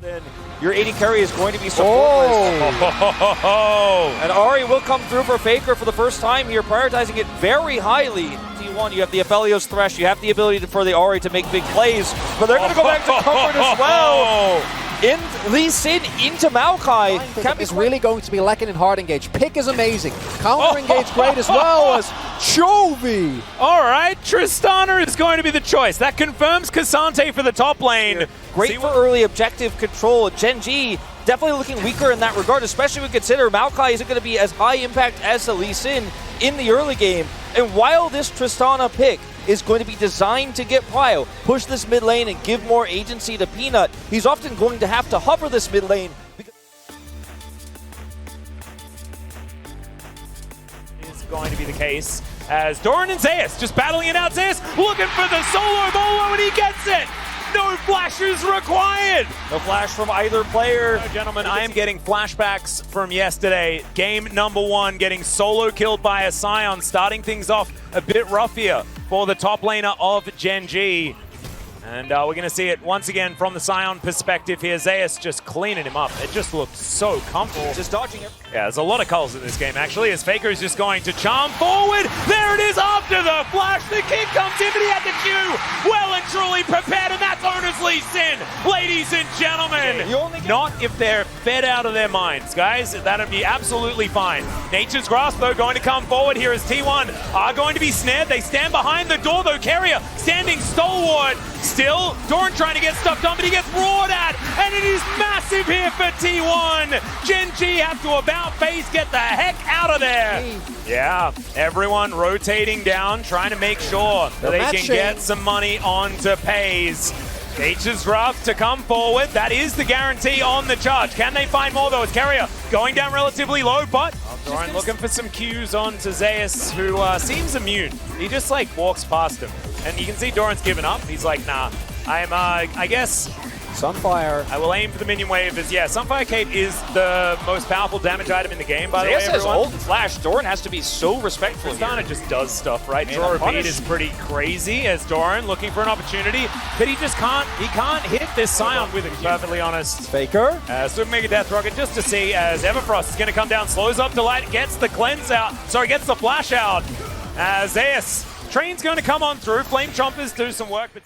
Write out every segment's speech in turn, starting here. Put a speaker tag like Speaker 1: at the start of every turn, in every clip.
Speaker 1: Then your AD carry is going to be supportless.
Speaker 2: Oh.
Speaker 1: And Ahri will come through for Faker for the first time here, prioritizing it very highly. T1, you have the Aphelios Thresh, you have the ability for the Ahri to make big plays, but they're going to go back to comfort as well. In Lee Sin into Maokai.
Speaker 3: Is really going to be lacking in hard engage. Pick is amazing. Counter engage great as well as Chovy.
Speaker 2: All right, Tristana is going to be the choice. That confirms K'Sante for the top lane.
Speaker 1: Great for early objective control. Gen G definitely looking weaker in that regard, especially when we consider Maokai isn't going to be as high impact as the Lee Sin in the early game. And while this Tristana pick is going to be designed to get Prio, push this mid lane and give more agency to Peanut, he's often going to have to hover this mid lane.
Speaker 2: Is going to be the case as Doran and Zeus just battling it out. Zeus looking for the solo bolo and he gets it. No flashes required.
Speaker 1: No flash from either player.
Speaker 2: No, gentlemen, I am getting flashbacks from yesterday. Game number 1, getting solo killed by a Scion, starting things off a bit rough here for the top laner of Gen G. And we're going to see it once again from the Scion perspective here. Zeus just cleaning him up. It just looked so comfortable.
Speaker 1: Just dodging it.
Speaker 2: Yeah, there's a lot of culls in this game, actually, as Faker is just going to charm forward. There it is after the flash. The kick comes in, but he had the Q well and truly prepared, and that's Owner's Lee Sin, ladies and gentlemen. Not if they're fed out of their minds, guys. That'd be absolutely fine. Nature's Grasp, though, going to come forward here as T1 are going to be snared. They stand behind the door, though. Carrier standing stalwart. Still, Doran trying to get stuff done, but he gets roared at, and it is massive here for T1. Gen G have to about face get the heck out of there. Yeah, everyone rotating down, trying to make sure that they can get some money onto Peyz. Nature's Rough to come forward. That is the guarantee on the charge. Can they find more, though? As Carrier going down relatively low, but Doran looking for some Qs onto Zeus, who seems immune. He just, like, walks past him. And you can see Doran's given up. He's like, nah, I'm, I guess...
Speaker 3: Sunfire.
Speaker 2: I will aim for the minion wave as, yeah, Sunfire Cape is the most powerful damage item in the game, by the way,
Speaker 1: Zeus has
Speaker 2: everyone.
Speaker 1: ult and flash. Doran has to be so respectful here.
Speaker 2: Tristana just does stuff, right? Draw repeat is pretty crazy as Doran looking for an opportunity, but he just can't, hit this Scion with it, to be perfectly honest.
Speaker 3: Faker.
Speaker 2: Super Mega Death Rocket just to see as Everfrost is going to come down, slows up Delight, gets the cleanse out, sorry, gets the flash out. As Zeus, Train's going to come on through, Flame Chompers do some work, but...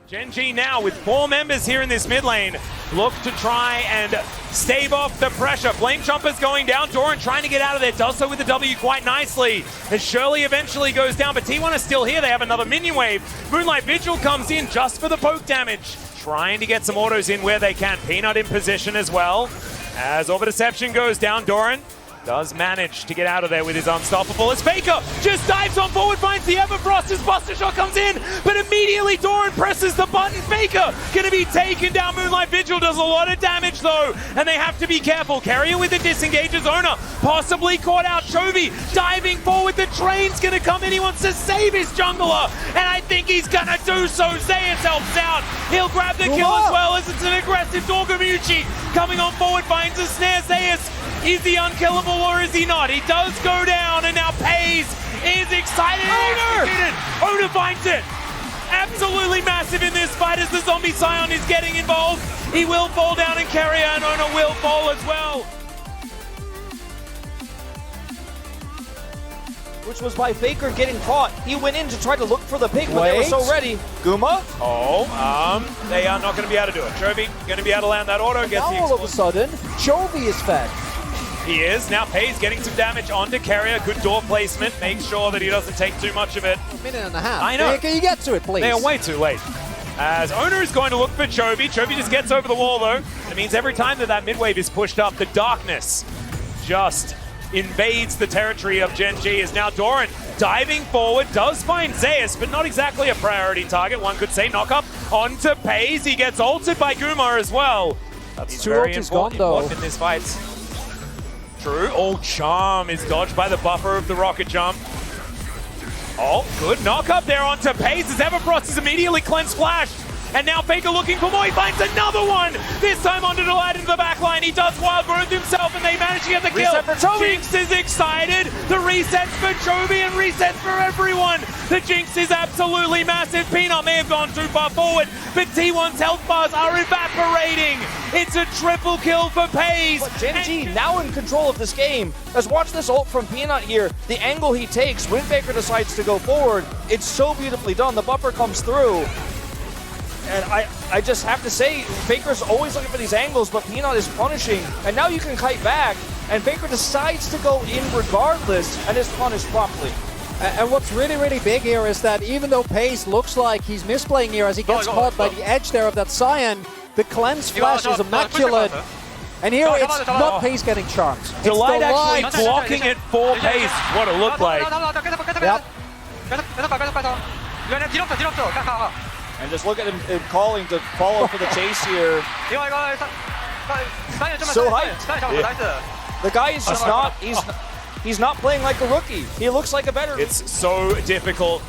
Speaker 2: Gen G now with 4 members here in this mid lane look to try and stave off the pressure. Flame Chompers going down. Doran trying to get out of there. Does so with the W quite nicely. As Shirley eventually goes down, but T1 is still here. They have another minion wave. Moonlight Vigil comes in just for the poke damage. Trying to get some autos in where they can. Peanut in position as well. As Orbit Deception goes down, Doran does manage to get out of there with his unstoppable as Faker just dives on forward, finds the Everfrost as Buster Shot comes in, but immediately Doran presses the button. Faker gonna be taken down. Moonlight Vigil does a lot of damage though, and they have to be careful. Carrier with the disengages, Owner possibly caught out. Chovy diving forward, the Train's gonna come in, he wants to save his jungler, and I think he's gonna do so. Zeus helps out, he'll grab the kill as well as it's an aggressive Dorgamuchi coming on forward, finds a snare. Zeus, is he unkillable or is he not? He does go down, and now Peyz is excited. Owner finds it. Absolutely massive in this fight as the Zombie Scion is getting involved. He will fall down and Carrier, and Owner will fall as well.
Speaker 1: Which was by Faker getting caught. He went in to try to look for the pick, but they were so ready. Guma?
Speaker 2: They are not going to be able to do it. Chovy going to be able to land that auto. Gets
Speaker 3: Now all of a sudden, Chovy is fed.
Speaker 2: He is. Now Peyz getting some damage onto Carrier. Good door placement. Make sure that he doesn't take too much of it.
Speaker 3: A minute and a half.
Speaker 2: I know.
Speaker 3: Can you get to it, please?
Speaker 2: They are way too late. As Owner is going to look for Chovy. Chovy just gets over the wall, though. It means every time that mid wave is pushed up, the darkness just invades the territory of Gen G. Is now Doran diving forward, does find Zeus, but not exactly a priority target. One could say knock up onto Peyz. He gets ulted by Guma as well. That's very important in this fight. True. Oh, Charm is dodged by the buffer of the rocket jump. Oh, good knock up there onto Peyz as Everfrost is immediately cleansed flash. And now Faker looking for more. He finds another one. This time onto Delight into the back line. He does wild growth himself, and they manage to get the kill.
Speaker 1: Reset for Chovy.
Speaker 2: Jinx is excited. The resets for Chovy and resets for everyone. The Jinx is absolutely massive. Peanut may have gone too far forward, but T1's health bars are evaporating. It's a triple kill for Peyz.
Speaker 1: But Gen G now in control of this game. Let's watch this ult from Peanut here. The angle he takes when Faker decides to go forward, it's so beautifully done. The buffer comes through. And I just have to say, Faker's always looking for these angles, but Peanut is punishing. And now you can kite back, and Faker decides to go in regardless and is punished promptly.
Speaker 3: And what's really, really big here is that even though Peyz looks like he's misplaying here as he gets caught by the edge there of that Scion, the cleanse flash is immaculate. And here it's not Peyz getting charmed.
Speaker 2: Delight actually blocking it for Peyz. What it looked like.
Speaker 3: Yep.
Speaker 1: And just look at him calling to follow for the chase here. So hyped.
Speaker 2: Yeah.
Speaker 1: The guy is just not, he's not playing like a rookie. He looks like a veteran.
Speaker 2: It's so difficult.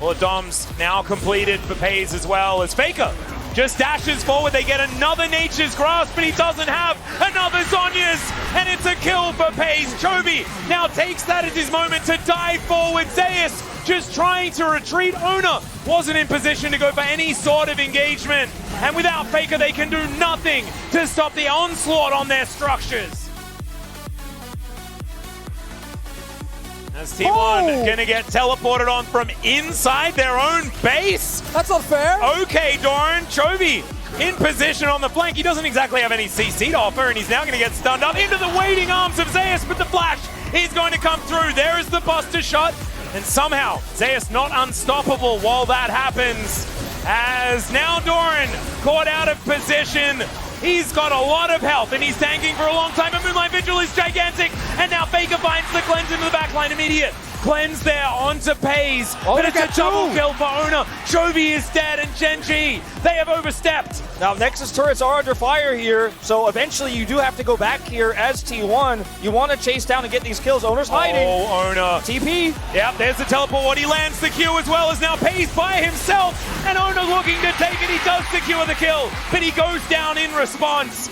Speaker 2: Well, Dom's now completed for Peyz as well as Faker just dashes forward. They get another Nature's Grasp, but he doesn't have another Zhonya's, and it's a kill for Peyz. Chovy now takes that as his moment to dive forward. Zeus just trying to retreat. Oner wasn't in position to go for any sort of engagement, and without Faker, they can do nothing to stop the onslaught on their structures. As T1 gonna get teleported on from inside their own base.
Speaker 3: That's not fair.
Speaker 2: Okay, Doran. Chovy in position on the flank. He doesn't exactly have any CC to offer, and he's now gonna get stunned up into the waiting arms of Zeus, but the flash is going to come through. There is the buster shot, and somehow Zeus not unstoppable while that happens. As now Doran caught out of position. He's got a lot of health, and he's tanking for a long time, but Moonlight Vigil is gigantic, and now Faker finds the cleanse into the backline. Immediate cleanse there onto Peyz, but it's a double kill for Oner. Chovy is dead, and Gen G, they have overstepped.
Speaker 1: Now Nexus turrets are under fire here, so eventually you do have to go back here as T1. You want to chase down and get these kills. Oner's hiding.
Speaker 2: Oh, Oner.
Speaker 1: TP.
Speaker 2: Yep, there's the teleport. He lands the Q as well as now Peyz by himself, and Oner looking to take it. He does secure the kill, but he goes down in response.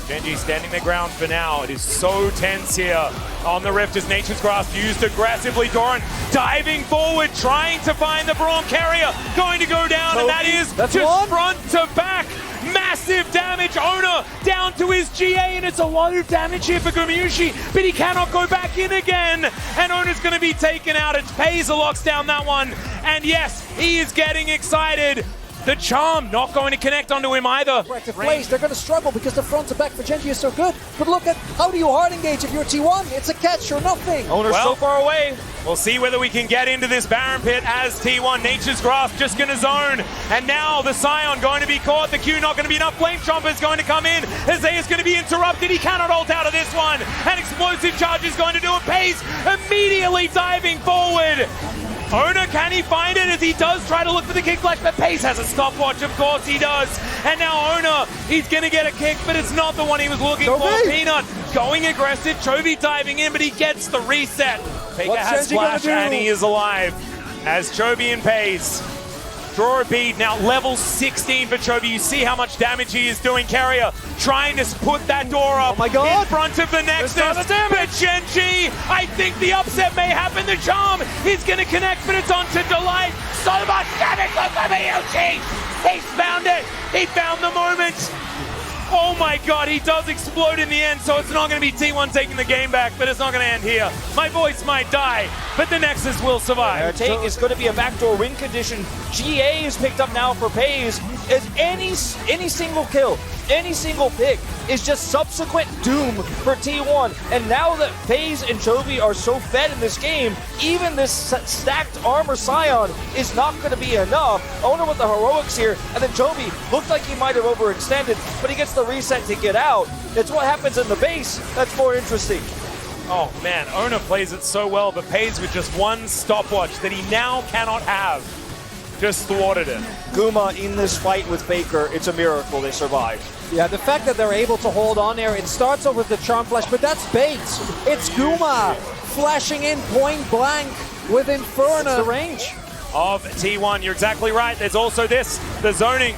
Speaker 2: Gen G standing their ground for now. It is so tense here on the Rift as Nature's Grasp used aggressively. Doran diving forward, trying to find the Braum carrier. Going to go down, and that is just front to back. Massive damage. Oner down to his GA, and it's a lot of damage here for Gumayusi, but he cannot go back in again. And Oner's going to be taken out. It's Peyz locks down that one. And yes, he is getting excited. The charm not going to connect onto him either.
Speaker 3: Place, they're going to struggle because the front to back for Gen G is so good. But look at how do you hard engage if you're T1? It's a catch or nothing.
Speaker 1: Oner's so far away.
Speaker 2: We'll see whether we can get into this Baron Pit as T1. Nature's Grasp just going to zone. And now the Scion going to be caught. The Q not going to be enough. Flame Chomper's going to come in. Isaiah's going to be interrupted. He cannot ult out of this one. An explosive charge is going to do it. Peyz immediately diving forward. Oner, can he find it as he does try to look for the kick flash, but Peyz has a stopwatch, of course he does. And now Oner, he's going to get a kick, but it's not the one he was looking for. Peanut going aggressive, Chovy diving in, but he gets the reset. Faker has flash, and he is alive. As Chovy and Peyz draw a bead, now level 16 for Chovy. You see how much damage he is doing. Carrier trying to put that door up in front of the Nexus. But Gen G, I think the upset may happen. The charm is going to connect, but it's onto Delight. So much damage for Gumayusi. He's found it. He found the moment. Oh my god, he does explode in the end, so it's not going to be T1 taking the game back, but it's not going to end here. My voice might die, but the Nexus will survive.
Speaker 1: Their take is going to be a backdoor win condition. GA is picked up now for Peyz. As any single kill, any single pick is just subsequent doom for T1. And now that Peyz and Chovy are so fed in this game, even this stacked armor Scion is not going to be enough. Oner with the heroics here, and then Chovy looked like he might have overextended, but he gets the reset to get out. It's what happens in the base that's more interesting.
Speaker 2: Oh man, Oner plays it so well, but Peyz with just one stopwatch that he now cannot have. Just thwarted it.
Speaker 1: Guma in this fight with Faker, it's a miracle they survived.
Speaker 3: Yeah, the fact that they're able to hold on there, it starts off with the Charm Flash, but that's bait. It's Guma flashing in point blank with Inferno.
Speaker 1: It's the range
Speaker 2: of T1. You're exactly right. There's also this, the zoning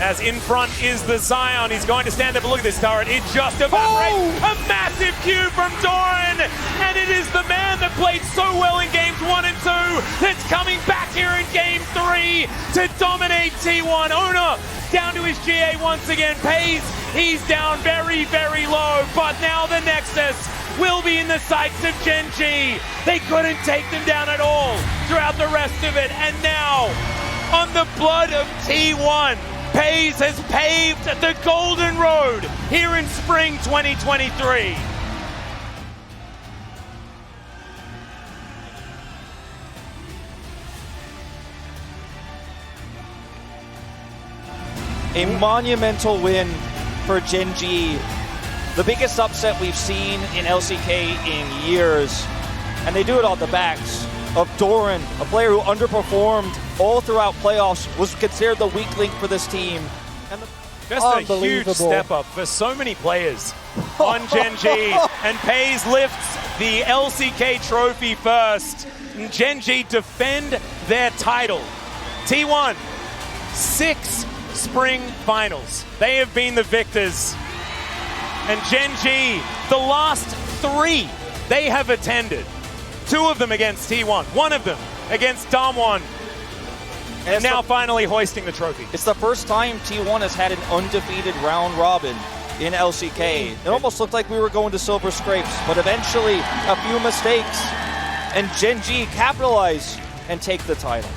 Speaker 2: As in front is the Zion. He's going to stand there, but look at this turret. It just evaporates. A massive Q from Doran. And it is the man that played so well in games 1 and 2 that's coming back here in game 3 to dominate T1. Owner down to his GA once again. Peyz, he's down very, very low. But now the Nexus will be in the sights of Gen G. They couldn't take them down at all throughout the rest of it. And now, on the blood of T1, Peyz has paved the golden road here in spring 2023.
Speaker 1: A monumental win for Gen G. The biggest upset we've seen in LCK in years. And they do it on the backs of Doran, a player who underperformed all throughout playoffs, was considered the weak link for this team. And
Speaker 2: just a huge step up for so many players on Gen G. And Peyz lifts the LCK trophy first. And Gen G defend their title. T1, 6 spring finals. They have been the victors. And Gen G, the last 3 they have attended. 2 of them against T1, 1 of them against Damwon. And now finally hoisting the trophy.
Speaker 1: It's the first time T1 has had an undefeated round robin in LCK. It almost looked like we were going to silver scrapes, but eventually a few mistakes and Gen G capitalize and take the title.